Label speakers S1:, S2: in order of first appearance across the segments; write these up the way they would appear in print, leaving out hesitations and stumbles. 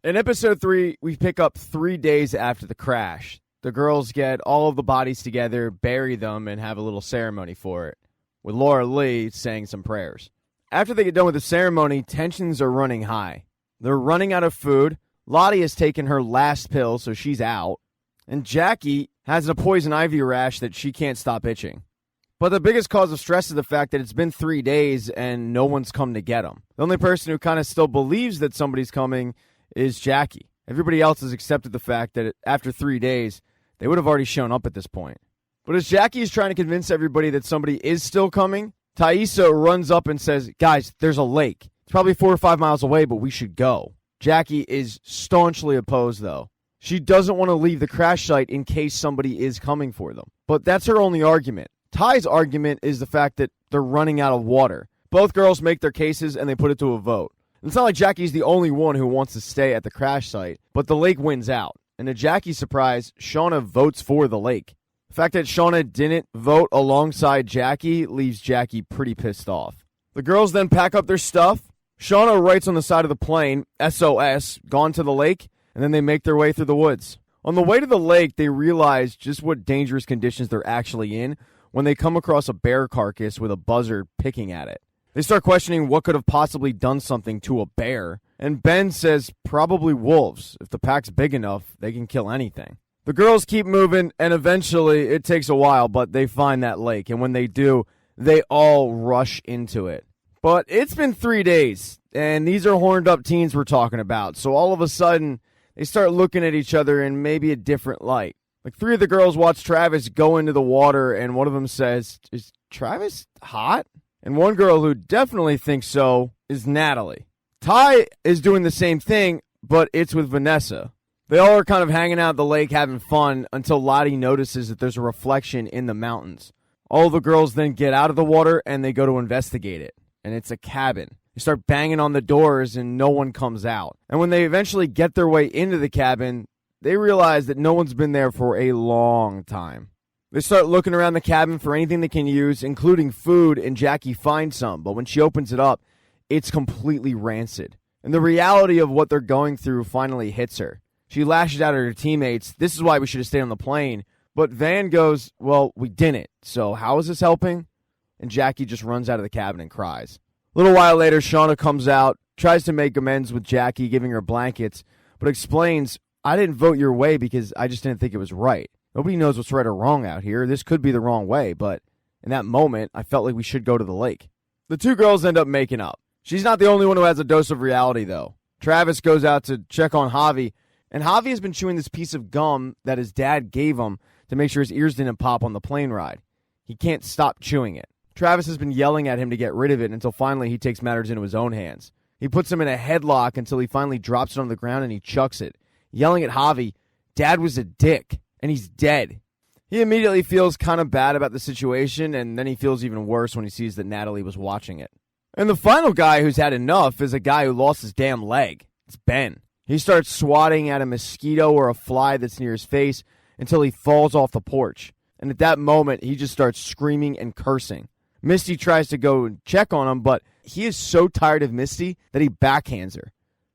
S1: In episode 3, we pick up 3 days after the crash. The girls get all of the bodies together, bury them, and have a little ceremony for it, with Laura Lee saying some prayers. After they get done with the ceremony, tensions are running high. They're running out of food. Lottie has taken her last pill, so she's out. And Jackie has a poison ivy rash that she can't stop itching. But the biggest cause of stress is the fact that it's been 3 days and no one's come to get them. The only person who kind of still believes that somebody's coming is Jackie. Everybody else has accepted the fact that after 3 days, they would have already shown up at this point. But as Jackie is trying to convince everybody that somebody is still coming, Taissa runs up and says, guys, there's a lake. It's probably 4 or 5 miles away, but we should go. Jackie is staunchly opposed, though. She doesn't want to leave the crash site in case somebody is coming for them. But that's her only argument. Ty's argument is the fact that they're running out of water. Both girls make their cases and they put it to a vote. It's not like Jackie's the only one who wants to stay at the crash site, but the lake wins out. And to Jackie's surprise, Shauna votes for the lake. The fact that Shauna didn't vote alongside Jackie leaves Jackie pretty pissed off. The girls then pack up their stuff. Shauna writes on the side of the plane, SOS, gone to the lake, and then they make their way through the woods. On the way to the lake, they realize just what dangerous conditions they're actually in when they come across a bear carcass with a buzzard picking at it. They start questioning what could have possibly done something to a bear, and Ben says probably wolves. If the pack's big enough, they can kill anything. The girls keep moving, and eventually, it takes a while, but they find that lake, and when they do, they all rush into it. But it's been 3 days, and these are horned up teens we're talking about, so all of a sudden, they start looking at each other in maybe a different light. Like 3 of the girls watch Travis go into the water, and one of them says, is Travis hot? And one girl who definitely thinks so is Natalie. Ty is doing the same thing, but it's with Vanessa. They all are kind of hanging out at the lake having fun until Lottie notices that there's a reflection in the mountains. All the girls then get out of the water and they go to investigate it. And it's a cabin. They start banging on the doors and no one comes out. And when they eventually get their way into the cabin, they realize that no one's been there for a long time. They start looking around the cabin for anything they can use, including food, and Jackie finds some. But when she opens it up, it's completely rancid. And the reality of what they're going through finally hits her. She lashes out at her teammates, this is why we should have stayed on the plane. But Van goes, well, we didn't, so how is this helping? And Jackie just runs out of the cabin and cries. A little while later, Shauna comes out, tries to make amends with Jackie, giving her blankets, but explains, I didn't vote your way because I just didn't think it was right. Nobody knows what's right or wrong out here. This could be the wrong way, but in that moment, I felt like we should go to the lake. The 2 girls end up making up. She's not the only one who has a dose of reality, though. Travis goes out to check on Javi, and Javi has been chewing this piece of gum that his dad gave him to make sure his ears didn't pop on the plane ride. He can't stop chewing it. Travis has been yelling at him to get rid of it until finally he takes matters into his own hands. He puts him in a headlock until he finally drops it on the ground and he chucks it, yelling at Javi, Dad was a dick, and he's dead. He immediately feels kind of bad about the situation, and then he feels even worse when he sees that Natalie was watching it. And the final guy who's had enough is a guy who lost his damn leg. It's Ben. He starts swatting at a mosquito or a fly that's near his face until he falls off the porch. And at that moment, he just starts screaming and cursing. Misty tries to go and check on him, but he is so tired of Misty that he backhands her.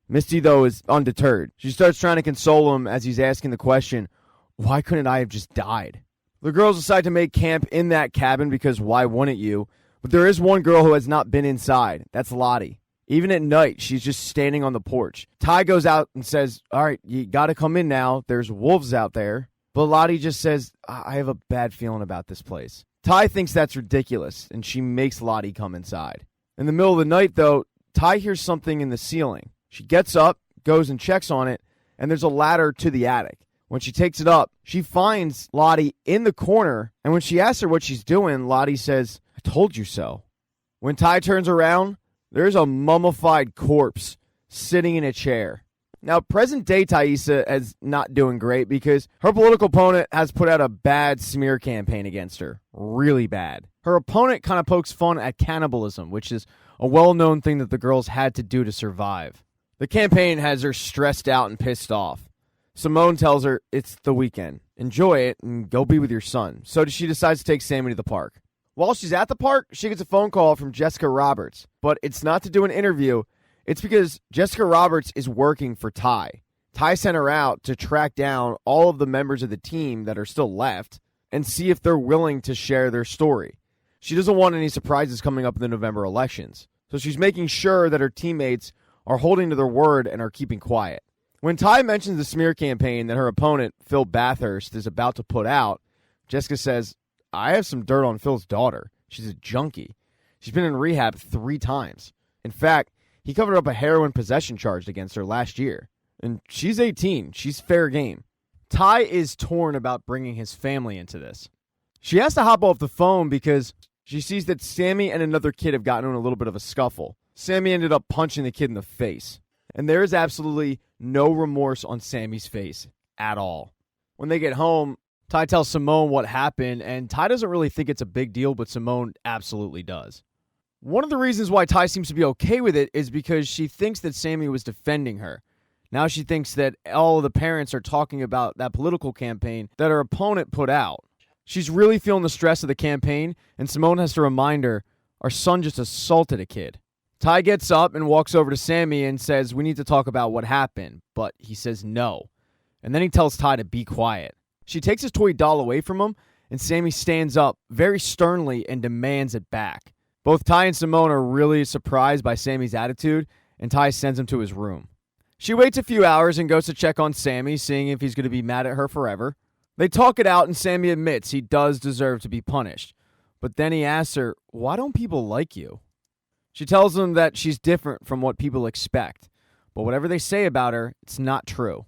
S1: Misty, though, is undeterred. She starts trying to console him as he's asking the question, why couldn't I have just died? The girls decide to make camp in that cabin because why wouldn't you? But there is one girl who has not been inside. That's Lottie. Even at night, she's just standing on the porch. Ty goes out and says, all right, you got to come in now. There's wolves out there. But Lottie just says, I have a bad feeling about this place. Ty thinks that's ridiculous, and she makes Lottie come inside. In the middle of the night, though, Ty hears something in the ceiling. She gets up, goes and checks on it, and there's a ladder to the attic. When she takes it up, she finds Lottie in the corner, and when she asks her what she's doing, Lottie says, I told you so. When Ty turns around, there's a mummified corpse sitting in a chair. Now, present-day Taissa is not doing great because her political opponent has put out a bad smear campaign against her. Really bad. Her opponent kind of pokes fun at cannibalism, which is a well-known thing that the girls had to do to survive. The campaign has her stressed out and pissed off. Simone tells her it's the weekend. Enjoy it and go be with your son. So she decides to take Sammy to the park. While she's at the park, she gets a phone call from Jessica Roberts. But it's not to do an interview. It's because Jessica Roberts is working for Ty. Ty sent her out to track down all of the members of the team that are still left and see if they're willing to share their story. She doesn't want any surprises coming up in the November elections, so she's making sure that her teammates are holding to their word and are keeping quiet. When Ty mentions the smear campaign that her opponent, Phil Bathurst, is about to put out, Jessica says, I have some dirt on Phil's daughter. She's a junkie. She's been in rehab 3 times. In fact, he covered up a heroin possession charge against her last year. And she's 18. She's fair game. Ty is torn about bringing his family into this. She has to hop off the phone because she sees that Sammy and another kid have gotten in a little bit of a scuffle. Sammy ended up punching the kid in the face. And there is absolutely no remorse on Sammy's face at all. When they get home, Ty tells Simone what happened, and Ty doesn't really think it's a big deal, but Simone absolutely does. One of the reasons why Ty seems to be okay with it is because she thinks that Sammy was defending her. Now she thinks that all of the parents are talking about that political campaign that her opponent put out. She's really feeling the stress of the campaign, and Simone has to remind her, our son just assaulted a kid. Ty gets up and walks over to Sammy and says, we need to talk about what happened, but he says no. And then he tells Ty to be quiet. She takes his toy doll away from him, and Sammy stands up very sternly and demands it back. Both Ty and Simone are really surprised by Sammy's attitude, and Ty sends him to his room. She waits a few hours and goes to check on Sammy, seeing if he's going to be mad at her forever. They talk it out, and Sammy admits he does deserve to be punished. But then he asks her, why don't people like you? She tells him that she's different from what people expect, but whatever they say about her, it's not true.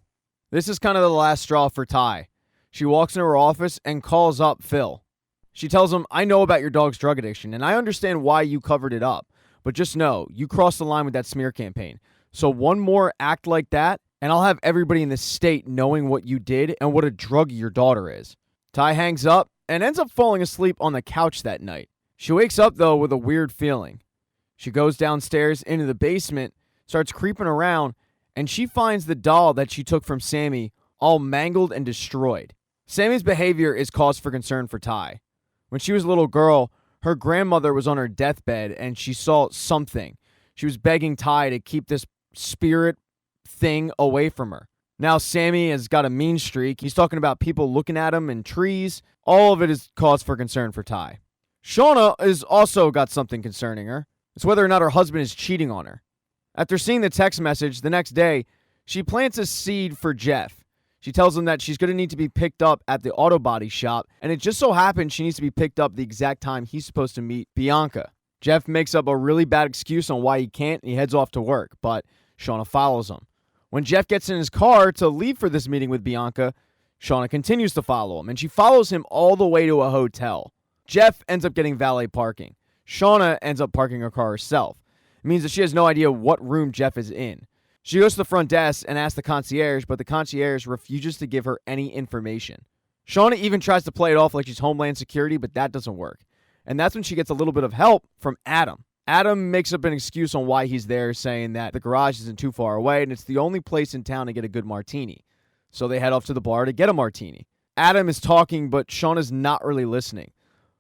S1: This is kind of the last straw for Ty. She walks into her office and calls up Phil. She tells him, I know about your dog's drug addiction, and I understand why you covered it up, but just know, you crossed the line with that smear campaign. So one more act like that, and I'll have everybody in the state knowing what you did and what a druggie your daughter is. Ty hangs up and ends up falling asleep on the couch that night. She wakes up, though, with a weird feeling. She goes downstairs into the basement, starts creeping around, and she finds the doll that she took from Sammy all mangled and destroyed. Sammy's behavior is cause for concern for Ty. When she was a little girl, her grandmother was on her deathbed and she saw something. She was begging Ty to keep this spirit thing away from her. Now Sammy has got a mean streak. He's talking about people looking at him and trees. All of it is cause for concern for Ty. Shauna has also got something concerning her. It's whether or not her husband is cheating on her. After seeing the text message the next day, she plants a seed for Jeff. She tells him that she's going to need to be picked up at the auto body shop, and it just so happens she needs to be picked up the exact time he's supposed to meet Bianca. Jeff makes up a really bad excuse on why he can't, and he heads off to work, but Shauna follows him. When Jeff gets in his car to leave for this meeting with Bianca, Shauna continues to follow him, and she follows him all the way to a hotel. Jeff ends up getting valet parking. Shauna ends up parking her car herself. It means that she has no idea what room Jeff is in. She goes to the front desk and asks the concierge, but the concierge refuses to give her any information. Shauna even tries to play it off like she's Homeland Security, but that doesn't work. And that's when she gets a little bit of help from Adam. Adam makes up an excuse on why he's there, saying that the garage isn't too far away and it's the only place in town to get a good martini. So they head off to the bar to get a martini. Adam is talking, but Shauna's not really listening.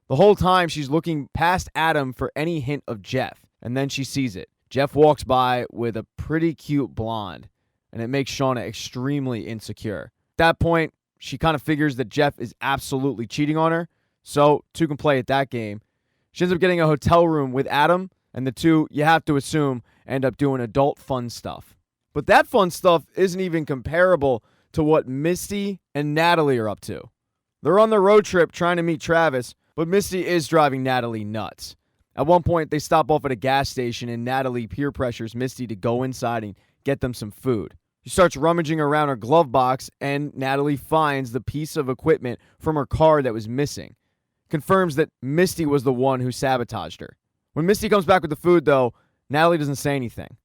S1: The whole time she's looking past Adam for any hint of Jeff, and then she sees it. Jeff walks by with a pretty cute blonde, and it makes Shauna extremely insecure. At that point, she kind of figures that Jeff is absolutely cheating on her, so two can play at that game. She ends up getting a hotel room with Adam, and the two, you have to assume, end up doing adult fun stuff. But that fun stuff isn't even comparable to what Misty and Natalie are up to. They're on the road trip trying to meet Travis, but Misty is driving Natalie nuts. At one point, they stop off at a gas station, and Natalie peer pressures Misty to go inside and get them some food. She starts rummaging around her glove box, and Natalie finds the piece of equipment from her car that was missing. Confirms that Misty was the one who sabotaged her. When Misty comes back with the food, though, Natalie doesn't say anything.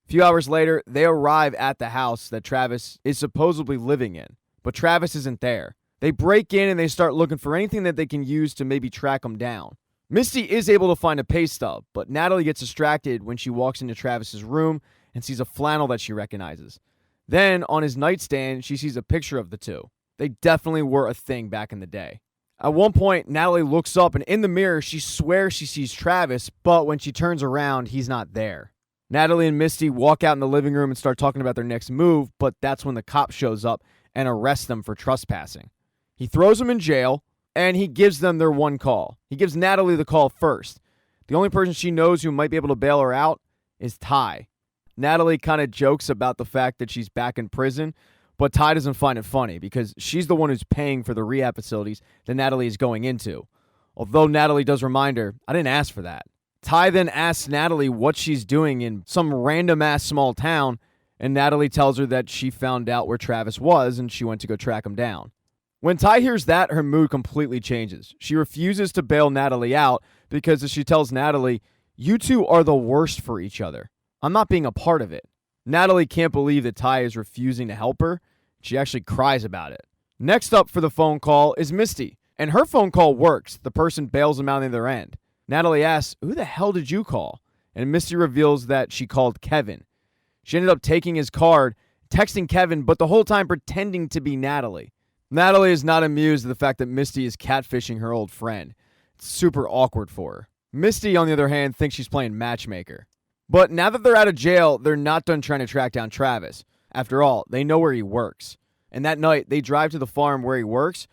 S1: A few hours later, they arrive at the house that Travis is supposedly living in, but Travis isn't there. They break in and they start looking for anything that they can use to maybe track him down. Misty is able to find a pay stub, but Natalie gets distracted when she walks into Travis's room and sees a flannel that she recognizes. Then, on his nightstand, she sees a picture of the two. They definitely were a thing back in the day. At one point, Natalie looks up, and in the mirror, she swears she sees Travis, but when she turns around, he's not there. Natalie and Misty walk out in the living room and start talking about their next move, but that's when the cop shows up and arrests them for trespassing. He throws them in jail, and he gives them their one call. He gives Natalie the call first. The only person she knows who might be able to bail her out is Ty. Natalie kind of jokes about the fact that she's back in prison, but Ty doesn't find it funny because she's the one who's paying for the rehab facilities that Natalie is going into. Although Natalie does remind her, I didn't ask for that. Ty then asks Natalie what she's doing in some random-ass small town, and Natalie tells her that she found out where Travis was and she went to go track him down. When Ty hears that, her mood completely changes. She refuses to bail Natalie out because, as she tells Natalie, you two are the worst for each other. I'm not being a part of it. Natalie can't believe that Ty is refusing to help her. She actually cries about it. Next up for the phone call is Misty, and her phone call works. The person bails them out on the other end. Natalie asks, who the hell did you call? And Misty reveals that she called Kevin. She ended up taking his card, texting Kevin, but the whole time pretending to be Natalie. Natalie is not amused at the fact that Misty is catfishing her old friend. It's super awkward for her. Misty, on the other hand, thinks she's playing matchmaker. But now that they're out of jail, they're not done trying to track down Travis. After all, they know where he works. And that night, they drive to the farm where he works,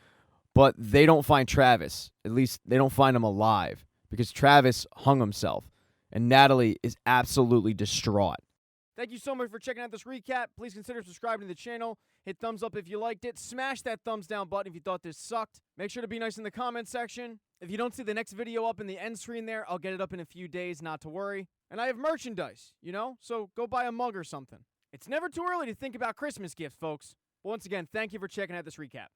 S1: but they don't find Travis. At least, they don't find him alive, because Travis hung himself. And Natalie is absolutely distraught. Thank you so much for checking out this recap. Please consider subscribing to the channel. Hit thumbs up if you liked it. Smash that thumbs down button if you thought this sucked. Make sure to be nice in the comment section. If you don't see the next video up in the end screen there, I'll get it up in a few days, not to worry. And I have merchandise, so go buy a mug or something. It's never too early to think about Christmas gifts, folks. But once again, thank you for checking out this recap.